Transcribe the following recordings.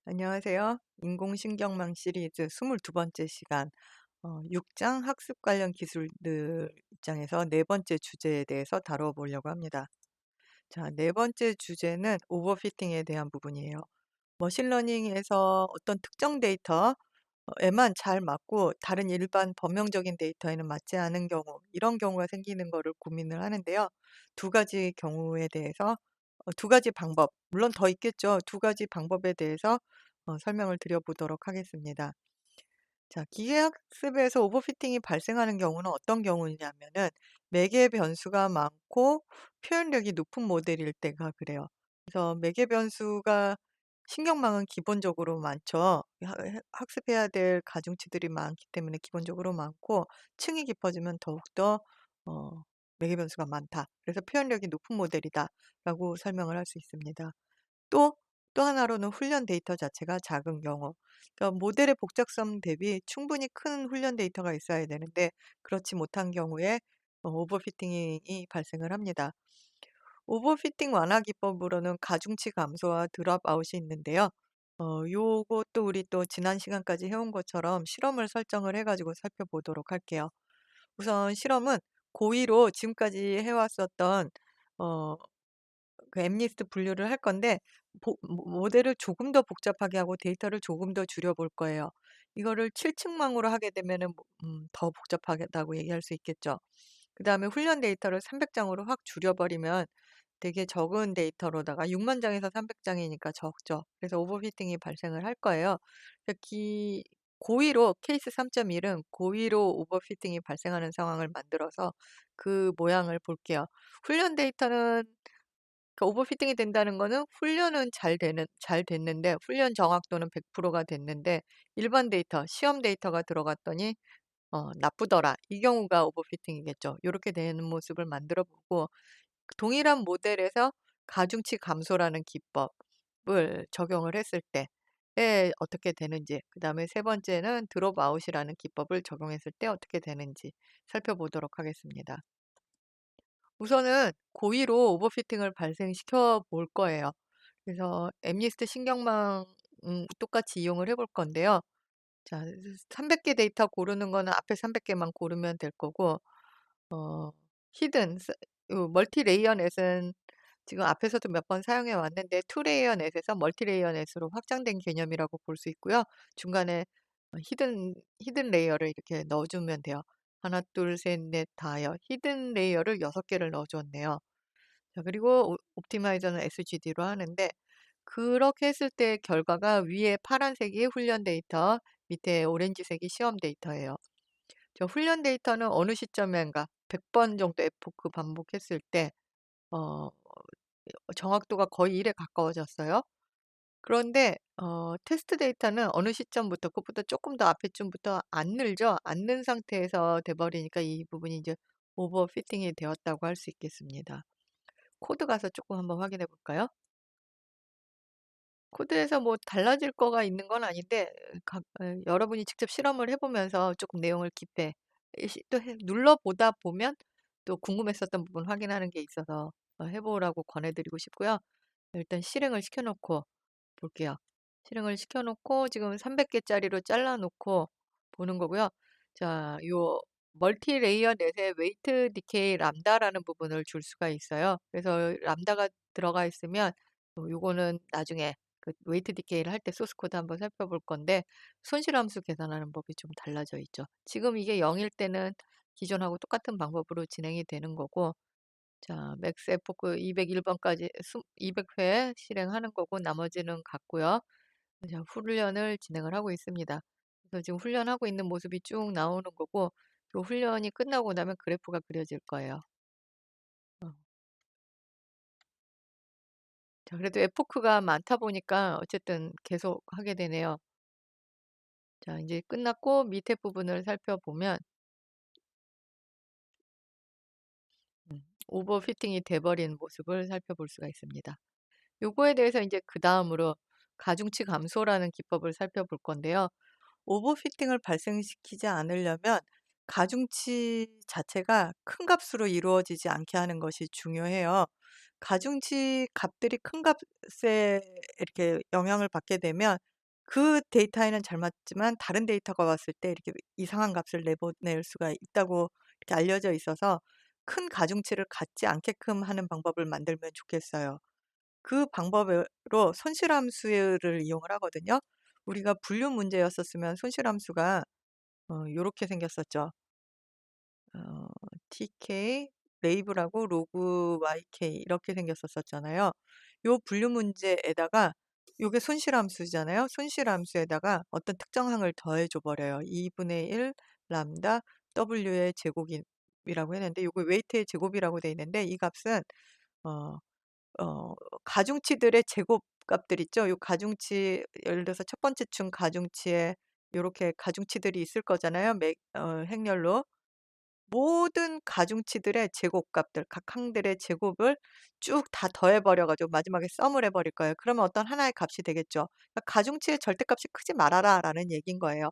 안녕하세요. 인공신경망 시리즈 22번째 시간 6장 학습 관련 기술들 입장에서 네 번째 주제에 대해서 다뤄보려고 합니다. 자, 네 번째 주제는 오버피팅에 대한 부분이에요. 머신러닝에서 어떤 특정 데이터에만 잘 맞고 다른 일반 범용적인 데이터에는 맞지 않은 경우, 이런 경우가 생기는 거를 고민을 하는데요. 두 가지 경우에 대해서 두 가지 방법, 물론 더 있겠죠. 두 가지 방법에 대해서 설명을 드려보도록 하겠습니다. 자, 기계학습에서 오버피팅이 발생하는 경우는 어떤 경우냐면은 매개 변수가 많고 표현력이 높은 모델일 때가 그래요. 그래서 매개 변수가 신경망은 기본적으로 많죠. 학습해야 될 가중치들이 많기 때문에 기본적으로 많고 층이 깊어지면 더욱더 어, 매개 변수가 많다. 그래서 표현력이 높은 모델이다라고 설명을 할 수 있습니다. 또, 또 하나로는 훈련 데이터 자체가 작은 경우. 그러니까 모델의 복잡성 대비 충분히 큰 훈련 데이터가 있어야 되는데 그렇지 못한 경우에 오버피팅이 발생을 합니다. 오버피팅 완화 기법으로는 가중치 감소와 드롭아웃이 있는데요. 요것도 우리 또 지난 시간까지 해온 것처럼 실험을 설정을 해가지고 살펴보도록 할게요. 우선 실험은 고의로 지금까지 해왔었던 어, 그 엠리스트 분류를 할 건데 모델을 조금 더 복잡하게 하고 데이터를 조금 더 줄여 볼 거예요. 이거를 7층망으로 하게 되면은 더 복잡하다고 얘기할 수 있겠죠. 그다음에 훈련 데이터를 300장으로 확 줄여 버리면 되게 적은 데이터로다가 6만 장에서 300장이니까 적죠. 그래서 오버피팅이 발생을 할 거예요. 그래서 고의로 케이스 3.1은 고의로 오버피팅이 발생하는 상황을 만들어서 그 모양을 볼게요. 훈련 데이터는 그러니까 오버피팅이 된다는 거는 훈련은 잘 됐는데 훈련 정확도는 100%가 됐는데 일반 데이터, 시험 데이터가 들어갔더니 나쁘더라. 이 경우가 오버피팅이겠죠. 요렇게 되는 모습을 만들어 보고 동일한 모델에서 가중치 감소라는 기법을 적용을 했을 때에 어떻게 되는지, 그다음에 세 번째는 드롭아웃이라는 기법을 적용했을 때 어떻게 되는지 살펴보도록 하겠습니다. 우선은 고의로 오버피팅을 발생시켜 볼 거예요. 그래서 엠리스트 신경망 똑같이 이용을 해볼 건데요. 자, 300개 데이터 고르는 거는 앞에 300개만 고르면 될 거고, 어, 히든, 멀티 레이어 넷은 지금 앞에서도 몇 번 사용해 왔는데, 투 레이어 넷에서 멀티 레이어 넷으로 확장된 개념이라고 볼 수 있고요. 중간에 히든 레이어를 이렇게 넣어주면 돼요. 하나, 둘, 셋, 넷, 다요. 히든 레이어를 6개를 넣어줬네요. 자, 그리고 옵티마이저는 SGD로 하는데, 그렇게 했을 때 결과가 위에 파란색이 훈련 데이터, 밑에 오렌지색이 시험 데이터예요. 저 훈련 데이터는 어느 시점인가 100번 정도 에포크 반복했을 때 어, 정확도가 거의 1에 가까워졌어요. 그런데 테스트 데이터는 어느 시점부터 그것보다 조금 더 앞에 쯤부터 안 늘죠. 안 는 상태에서 돼 버리니까 이 부분이 이제 오버피팅이 되었다고 할 수 있겠습니다. 코드 가서 조금 한번 확인해 볼까요? 코드에서 뭐 달라질 거가 있는 건 아닌데 여러분이 직접 실험을 해 보면서 조금 내용을 깊게 또 눌러 보다 보면 또 궁금했었던 부분 확인하는 게 있어서 해 보라고 권해 드리고 싶고요. 일단 실행을 시켜 놓고 볼게요. 실행을 시켜 놓고 지금 300개짜리로 잘라 놓고 보는 거고요. 자, 요 멀티 레이어 넷에 웨이트 디케이 람다라는 부분을 줄 수가 있어요. 그래서 람다가 들어가 있으면 요거는 나중에 그 웨이트 디케이를 할 때 소스 코드 한번 살펴볼 건데 손실 함수 계산하는 법이 좀 달라져 있죠. 지금 이게 0일 때는 기존하고 똑같은 방법으로 진행이 되는 거고, 자, 맥스 에포크 201번까지 200회 실행하는 거고 나머지는 같고요. 자, 훈련을 진행을 하고 있습니다. 그래서 지금 훈련하고 있는 모습이 쭉 나오는 거고, 그 훈련이 끝나고 나면 그래프가 그려질 거예요. 어. 자, 그래도 에포크가 많다 보니까 어쨌든 계속 하게 되네요. 자, 이제 끝났고 밑에 부분을 살펴보면 오버피팅이 돼버린 모습을 살펴볼 수가 있습니다. 요거에 대해서 이제 그 다음으로 가중치 감소라는 기법을 살펴볼 건데요. 오버피팅을 발생시키지 않으려면 가중치 자체가 큰 값으로 이루어지지 않게 하는 것이 중요해요. 가중치 값들이 큰 값에 이렇게 영향을 받게 되면 그 데이터에는 잘 맞지만 다른 데이터가 왔을 때 이렇게 이상한 값을 내보낼 수가 있다고 이렇게 알려져 있어서 큰 가중치를 갖지 않게끔 하는 방법을 만들면 좋겠어요. 그 방법으로 손실함수를 이용을 하거든요. 우리가 분류 문제였었으면 손실함수가 요렇게 생겼었죠. 어 tk 레이블하고 로그 yk 이렇게 생겼었잖아요. 요 분류 문제에다가 요게 손실함수잖아요. 손실함수에다가 어떤 특정항을 더해 줘 버려요. 2분의 1 람다 w의 제곱이라고 했는데 요거 웨이트의 제곱이라고 돼 있는데 이 값은 어 가중치들의 제곱값들 있죠. 요 가중치 예를 들어서 첫 번째 중 가중치에 요렇게 가중치들이 있을 거잖아요. 행렬로. 모든 가중치들의 제곱값들 각 항들의 제곱을 쭉 다 더해 버려 가지고 마지막에 썸을 해 버릴 거예요. 그러면 어떤 하나의 값이 되겠죠. 그러니까 "가중치의 절대값이 크지 말아라."라는 얘기인 거예요.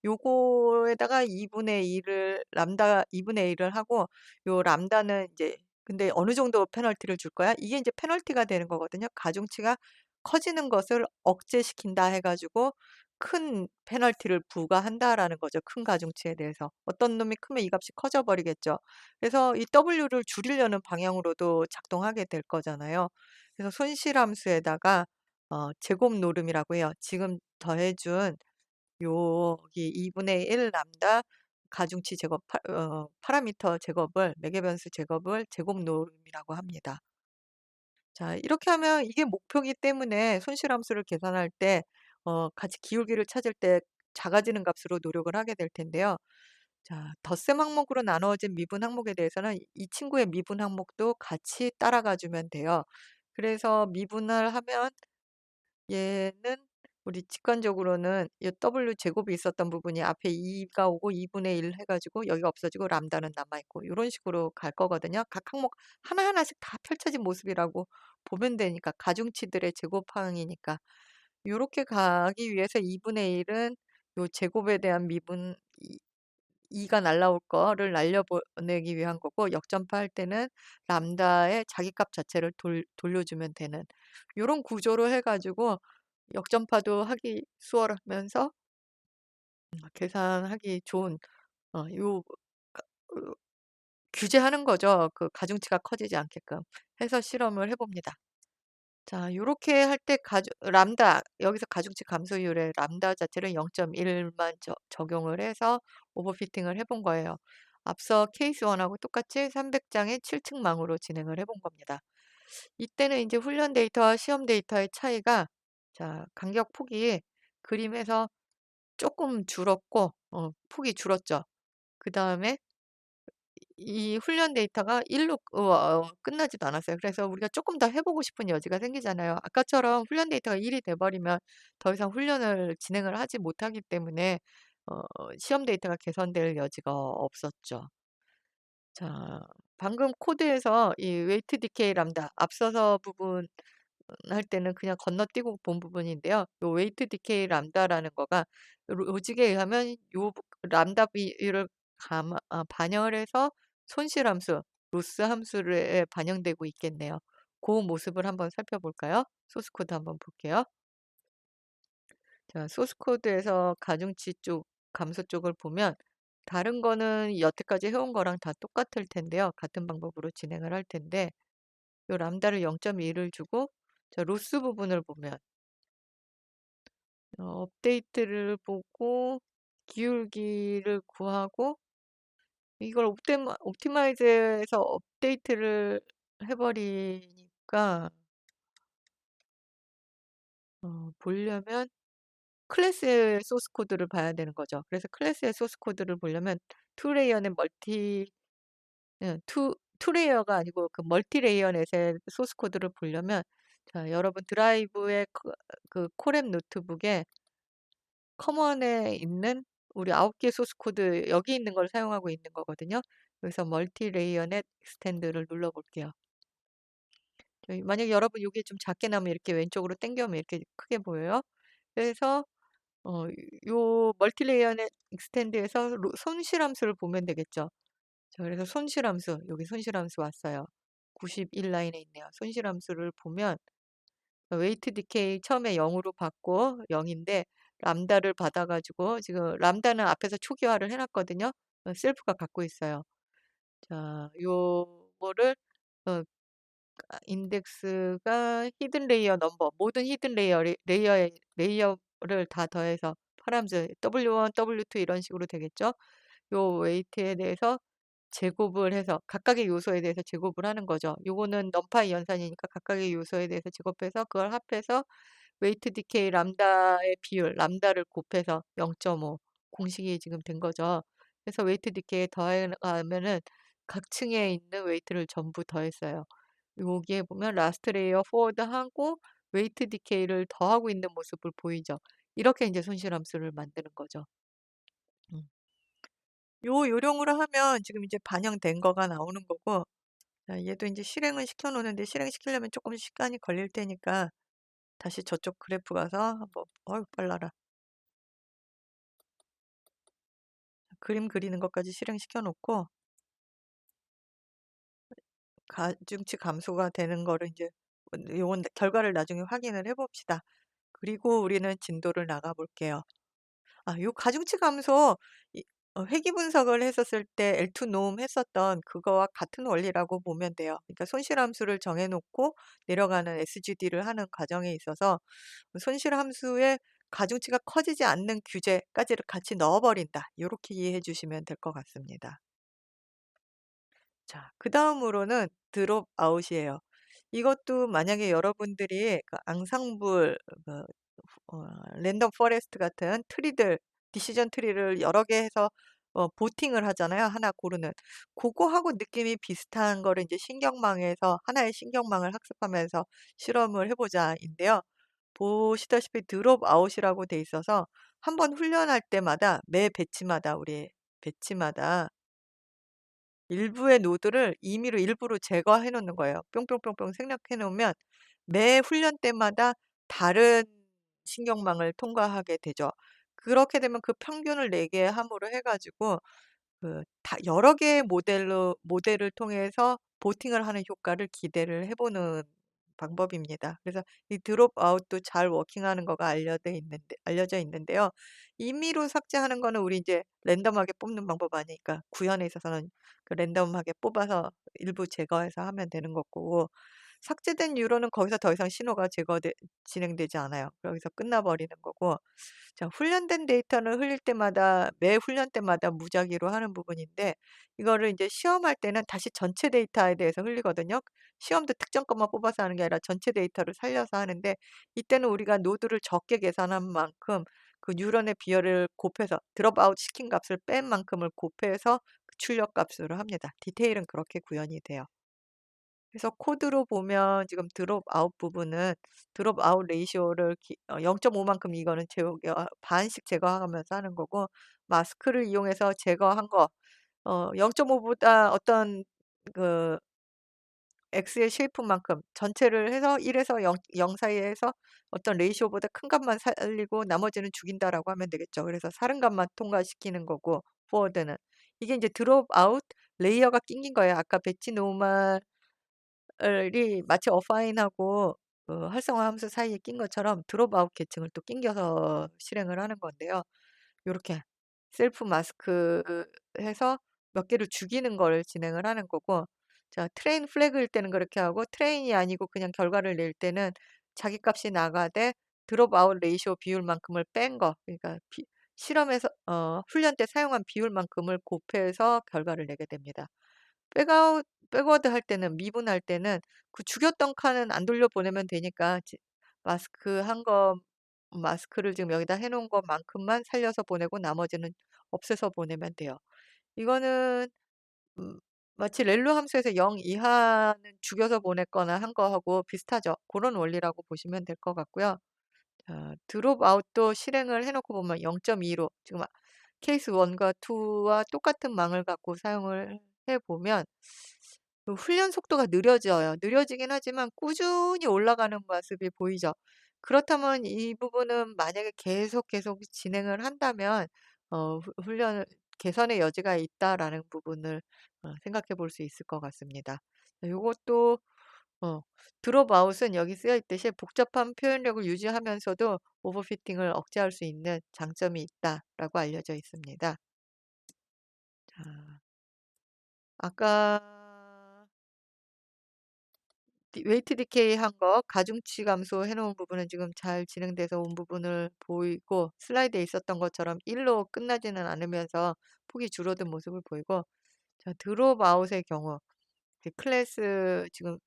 요거에다가 2분의 1을 람다 2분의 1을 하고 요 람다는 이제 근데 어느 정도 페널티를 줄 거야? 이게 인제 페널티가 되는 거거든요. 가중치가 커지는 것을 억제시킨다 해 가지고 큰 페널티를 부과한다라는 거죠, 큰 가중치에 대해서. 어떤 놈이 크면 이 값이 커져 버리겠죠. 그래서 이 W를 줄이려는 방향으로도 작동하게 될 거잖아요. 그래서 손실함수에다가 제곱 노름이라고 해요. 지금 더해 준 여기 2분의 1 람다 가중치 제곱 파라미터 제곱을 매개 변수 제곱을 제곱 노름이라고 합니다. 자 이렇게 하면 이게 목표이기 때문에 손실함수를 계산할 때 같이 기울기를 찾을 때 작아지는 값으로 노력을 하게 될 텐데요. 자 덧셈 항목으로 나누어진 미분 항목에 대해서는 이 친구의 미분 항목도 같이 따라가 주면 돼요. 그래서 미분을 하면 얘는 우리 직관적으로는 이 W 제곱이 있었던 부분이 앞에 2가 오고 2분의 1 해 가지고 여기가 없어지고 람다는 남아 있고 요런 식으로 갈 거거든요. 각 항목 하나하나씩 다 펼쳐진 모습이라고 보면 되니까 가중치들의 제곱항이니까. 요렇게 가기 위해서 2분의 1은 요 제곱에 대한 미분 2가 날라올 거를 날려보내기 위한 거고 역전파 할 때는 람다의 자기값 자체를 돌려주면 되는 요런 구조로 해 가지고 역전파도 하기 수월하면서 계산하기 좋은 요 가 규제하는 거죠. 그 가중치가 커지지 않게끔 해서 실험을 해 봅니다. 자 요렇게 할 때 가중 람다 여기서 가중치 감소율에 람다 자체를 0.1만 적용을 해서 오버피팅을 해본 거예요. 앞서 케이스 1 하고 똑같이 300 장의 7층망으로 진행을 해본 겁니다. 이때는 인제 훈련 데이터와 시험 데이터의 차이가 자 간격 폭이 그림에서 쪼끔 줄었고 폭이 줄었죠. 그다음에 이 훈련 데이터가 1로 끝나지도 않았어요. 그래서 우리가 쪼끔 더 해 보고 싶은 여지가 생기잖아요. 아까처럼 훈련 데이터가 1이 돼 버리면 더 이상 훈련을 진행을 하지 못하기 때문에 어 시험 데이터가 개선될 여지가 없었죠. 자 방금 코드에서 이 웨이트 디케이 람다 앞서서 부분 할 때는 그냥 건너뛰고 본 부분인데요. 요 웨이트 디케이 람다라는 거가 로직에 의하면 요 람다 비율을 반영을 해서 손실함수, 로스 함수에 반영되고 있겠네요. 고 모습을 한번 살펴볼까요? 소스 코드 한번 볼게요. 자 소스 코드에서 가중치 쪽 감소 쪽을 보면 다른 거는 여태까지 해온 거랑 다 똑같을 텐데요. 같은 방법으로 진행을 할 텐데 요 람다를 0.1을 주고 자 로스 부분을 보면 업데이트를 보고 기울기를 구하고 이걸 옵티마이즈해서 업데이트를 해 버리니까 보려면 클래스의 소스 코드를 봐야 되는 거죠. 그래서 클래스의 소스 코드를 보려면 투 레이어넷 멀티 투 레이어가 아니고 그 멀티 레이어넷의 소스 코드를 보려면 자 여러분 드라이브의 그 코랩 노트북에 커먼에 있는 우리 9개 소스 코드 여기 있는 걸 사용하고 있는 거거든요. 그래서 멀티 레이어넷 익스텐드를 눌러 볼게요. 만약에 여러분 요게 좀 작게 나오면 이렇게 왼쪽으로 당겨면 이렇게 크게 보여요. 그래서 어 요 멀티 레이어넷 익스텐드에서 손실함수를 보면 되겠죠. 자 그래서 손실함수 여기 손실함수 왔어요. 91 라인에 있네요. 손실함수를 보면 웨이트 디케이 처음에 0으로 받고 0인데 람다를 받아 가지고 지금 람다는 앞에서 초기화를 해 놨거든요. 셀프가 갖고 있어요. 자 요거를 어 인덱스가 히든 레이어 넘버 모든 히든 레이어를 다 더해서 파람즈 W1, W2 이런 식으로 되겠죠. 요 웨이트에 대해서 제곱을 해서 각각의 요소에 대해서 제곱을 하는 거죠. 요거는 넘파이 연산이니까 각각의 요소에 대해서 제곱해서 그걸 합해서 웨이트 디케이 람다의 비율, 람다를 곱해서 0.5 공식이 지금 된 거죠. 그래서 웨이트 디케이에 더해 가면은 각 층에 있는 웨이트를 전부 더했어요. 여기에 보면 라스트 레이어 포워드하고 웨이트 디케이를 더하고 있는 모습을 보이죠. 이렇게 이제 손실함수를 만드는 거죠. 음. 요 요령으로 하면 지금 이제 반영된 거가 나오는 거고 자 얘도 인제 실행을 시켜 놓는데 실행시키려면 쪼끔 시간이 걸릴 테니까 다시 저쪽 그래프 가서 한번 어유 빨라라. 그림 그리는 것까지 실행시켜 놓고 가중치 감소가 되는 거를 인제 요건 결과를 나중에 확인을 해 봅시다. 그리고 우리는 진도를 나가 볼게요. 요 가중치 감소 이 회귀 분석을 했었을 때 L2 노음 했었던 그거와 같은 원리라고 보면 돼요. 그러니까 손실함수를 정해 놓고 내려가는 SGD를 하는 과정에 있어서 손실함수의 가중치가 커지지 않는 규제까지를 같이 넣어 버린다. 요렇게 이해해 주시면 될 것 같습니다. 자 그다음으로는 드롭 아웃이에요. 이것도 만약에 여러분들이 그 앙상블 그 랜덤 포레스트 같은 트리들 디시전 트리를 여러 개 해서 보팅을 하잖아요, 하나 고르는. 고거하고 느낌이 비슷한 거를 이제 신경망에서 하나의 신경망을 학습하면서 실험을 해 보자인데요. 보시다시피 드롭 아웃이라고 돼 있어서 한번 훈련할 때마다 매 배치마다 우리 배치마다 일부의 노드를 임의로 일부러 제거해 놓는 거예요. 뿅뿅뿅뿅 생략해 놓으면 매 훈련 때마다 다른 신경망을 통과하게 되죠. 그렇게 되면 그 평균을 내게 함으로 해 가지고 그 다 여러 개의 모델을 통해서 보팅을 하는 효과를 기대를 해 보는 방법입니다. 그래서 이 드롭 아웃도 잘 워킹하는 거가 알려져 있는데요. 임의로 삭제하는 거는 우리 이제 랜덤하게 뽑는 방법 아니니까 구현에 있어서는 그 랜덤하게 뽑아서 일부 제거해서 하면 되는 거고 삭제된 유로는 거기서 더 이상 신호가 진행되지 않아요. 거기서 끝나 버리는 거고 자 훈련된 데이터는 흘릴 때마다 매 훈련 때마다 무작위로 하는 부분인데 이거를 이제 시험할 때는 다시 전체 데이터에 대해서 흘리거든요. 시험도 특정 것만 뽑아서 하는 게 아니라 전체 데이터를 살려서 하는데 이때는 우리가 노드를 적게 계산한 만큼 그 뉴런의 비열을 곱해서 드롭 아웃 시킨 값을 뺀 만큼을 곱해서 그 출력 값으로 합니다. 디테일은 그렇게 구현이 돼요. 그래서 코드로 보면 지금 드롭 아웃 부분은 드롭 아웃 레이시오를 0.5만큼 이거는 반씩 제거하면서 하는 거고 마스크를 이용해서 제거한 거 0.5 보다 어떤 그 X의 쉐이프만큼 전체를 해서 1 에서 0 사이에서 어떤 레이시오보다 큰 값만 살리고 나머지는 죽인다라고 하면 되겠죠. 그래서 사른 값만 통과시키는 거고 포워드는. 이게 인제 드롭 아웃 레이어가 낑긴 거예요. 아까 배치 노멀 이 마치 어파인하고 활성화 함수 사이에 낀 것처럼 드롭 아웃 계층을 또 낑겨서 실행을 하는 건데요. 요렇게 셀프 마스크 해서 몇 개를 죽이는 걸 진행을 하는 거고 자 트레인 플래그일 때는 그렇게 하고 트레인이 아니고 그냥 결과를 낼 때는 자기 값이 나가되 드롭 아웃 레이시오 비율만큼을 뺀 거 그러니까 실험에서 훈련 때 사용한 비율만큼을 곱해서 결과를 내게 됩니다. 백워드 할 때는 미분할 때는 그 죽였던 칸은 안 돌려보내면 되니까 마스크를 지금 여기다 해 놓은 것만큼만 살려서 보내고 나머지는 없애서 보내면 돼요. 이거는 음 마치 렐로 함수에서 0 이하는 죽여서 보냈거나 한 거하고 비슷하죠. 그런 원리라고 보시면 될 것 같고요. 자 드롭 아웃도 실행을 해 놓고 보면 0.2로 지금 케이스 1과 2와 똑같은 망을 갖고 사용을 해 보면 그 훈련 속도가 느려져요. 느려지긴 하지만 꾸준히 올라가는 모습이 보이죠. 그렇다면 이 부분은 만약에 계속 진행을 한다면 훈련을 개선의 여지가 있다라는 부분을 생각해 볼 수 있을 것 같습니다. 요것도 어, 드롭 아웃은 여기 쓰여 있듯이 복잡한 표현력을 유지하면서도 오버피팅을 억제할 수 있는 장점이 있다라고 알려져 있습니다. 자, 아까 웨이트 디케이 한 거 가중치 감소 해놓은 부분은 지금 잘 진행돼서 온 부분을 보이고 슬라이드에 있었던 것처럼 1로 끝나지는 않으면서 폭이 줄어든 모습을 보이고, 자, 드롭 아웃의 경우 클래스 지금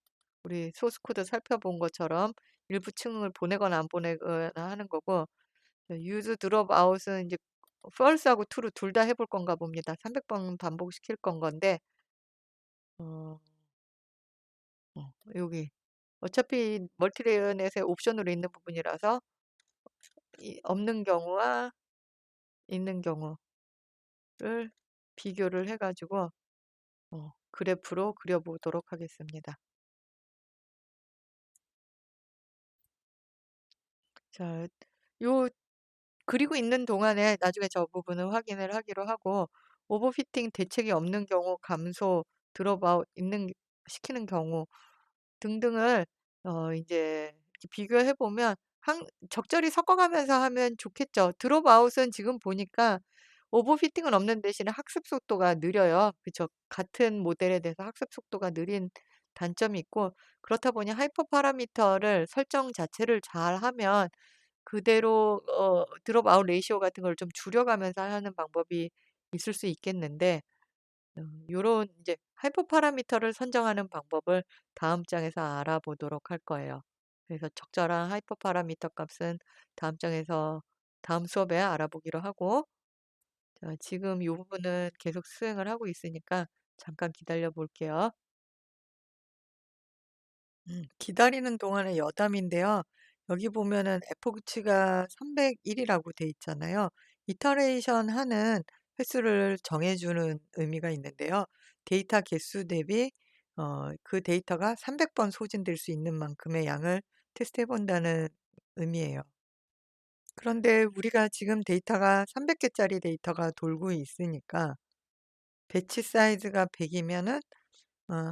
우리 소스 코드 살펴본 것처럼 일부 층을 보내거나 안 보내거나 하는 거고, 유즈 드롭 아웃은 이제 false하고 true로 둘 다 해볼 건가 봅니다. 300번 반복시킬 건데 어, 여기 어차피 멀티레이어넷의 옵션으로 있는 부분이라서 없는 경우와 있는 경우를 비교를 해가지고 그래프로 그려보도록 하겠습니다. 자, 요 그리고 있는 동안에 나중에 저 부분을 확인을 하기로 하고, 오버피팅 대책이 없는 경우 감소, 드롭아웃 있는 시키는 경우 등등을 이제 이렇게 비교해 보면 적절히 섞어가면서 하면 좋겠죠. 드롭아웃은 지금 보니까 오버피팅은 없는 대신에 학습 속도가 느려요. 그쵸? 같은 모델에 대해서 학습 속도가 느린 단점이 있고, 그렇다 보니 하이퍼 파라미터를 설정 자체를 잘 하면 그대로 드롭 아웃 레이시오 같은 걸 좀 줄여가면서 하는 방법이 있을 수 있겠는데, 요런 이제 하이퍼 파라미터를 선정하는 방법을 다음 장에서 알아보도록 할 거예요. 그래서 적절한 하이퍼 파라미터 값은 다음 수업에 알아보기로 하고, 자, 지금 이 부분은 계속 수행을 하고 있으니까 잠깐 기다려 볼게요. 기다리는 동안의 여담인데요. 여기 보면은 에포치가 301이라고 돼 있잖아요. 이터레이션 하는 횟수를 정해주는 의미가 있는데요. 데이터 개수 대비 그 데이터가 300번 소진될 수 있는 만큼의 양을 테스트해 본다는 의미예요. 그런데 우리가 지금 데이터가 300개짜리 데이터가 돌고 있으니까 배치 사이즈가 100이면은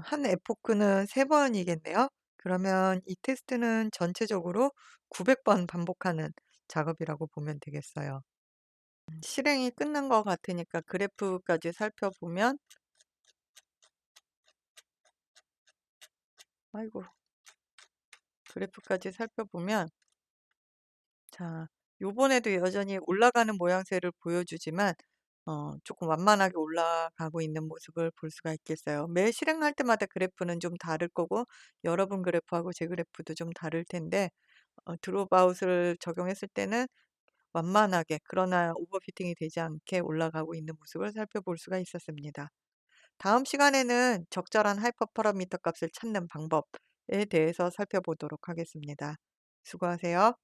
한 에포크는 3번이겠네요. 그러면 이 테스트는 전체적으로 900번 반복하는 작업이라고 보면 되겠어요. 실행이 끝난 것 같으니까 그래프까지 살펴보면, 아이고, 그래프까지 살펴보면, 자, 요번에도 여전히 올라가는 모양새를 보여주지만 조금 완만하게 올라가고 있는 모습을 볼 수가 있겠어요. 매 실행할 때마다 그래프는 좀 다를 거고, 여러분 그래프하고 제 그래프도 좀 다를 텐데, 드롭아웃을 적용했을 때는 완만하게, 그러나 오버피팅이 되지 않게 올라가고 있는 모습을 살펴볼 수가 있었습니다. 다음 시간에는 적절한 하이퍼 파라미터 값을 찾는 방법에 대해서 살펴보도록 하겠습니다. 수고하세요.